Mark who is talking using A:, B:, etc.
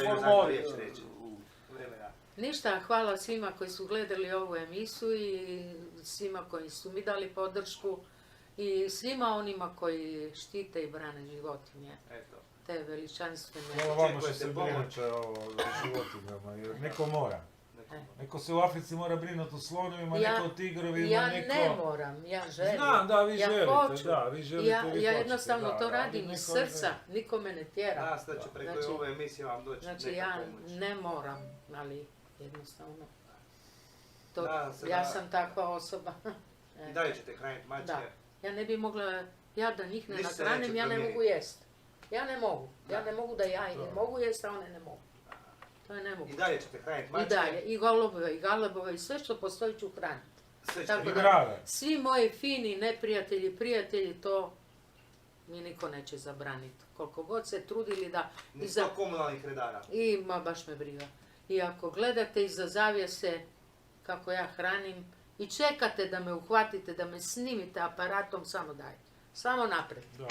A: imaju
B: formoli.
A: riječ reći u vremena.
C: Ništa, hvala svima koji su gledali ovu emisiju i svima koji su mi dali podršku i svima onima koji štite i brane životinje.
A: Eto.
C: Te veličanstvene.
B: Hvala vama što
A: Očekujete
B: se
A: pomoć.
B: brinete o životinjama, jer neko mora.
A: Neko-
B: Neko se u Africi mora brinuti o slonovima,
C: Ja-
B: neko o tigrovima,
C: Ja
B: neko...
C: ne moram, ja želim.
B: Znam da vi
C: ja
B: želite,
C: hoću.
B: da, vi želite,
C: Ja
B: vi hoćete,
C: jednostavno
B: da,
C: to
B: da,
C: radim
B: ali
C: iz
B: neko ne.
C: srca, niko me ne tjera.
A: Nas da će preko
C: Znači-
A: ove emisije vam doći
C: Znači
A: neka
C: ja
A: pomoć.
C: ne moram, ali jednostavno. To,
A: Da, se
C: ja
A: da.
C: sam takva osoba.
A: I dalje ćete hraniti mačke.
C: Da. Ja ne bi mogla, ja da njih ne
A: Ništa se
C: nahranim,
A: neće
C: ja ne
A: promijeniti.
C: mogu jest. Ja ne mogu. Ja
A: Da.
C: ne mogu da ja i ne
B: Da.
C: mogu jest, a one ne mogu. To je nemoguće.
A: I dalje ćete hraniti
C: I
A: mačke.
C: dalje, i golubove, i galebove, i sve što postoji ću hraniti.
A: Sve ćete
C: Tako
B: I
C: da-
A: hraniti.
B: brave.
C: Svi moji fini neprijatelji, prijatelji, to mi niko neće zabraniti. Koliko god se trudili da...
A: Ni
C: iza-
A: 100 komunalnih redara.
C: I ma baš me briga. I ako gledate iza zavjese kako ja hranim i čekate da me uhvatite, da me snimite aparatom, samo dajte. Samo naprijed.
B: Da,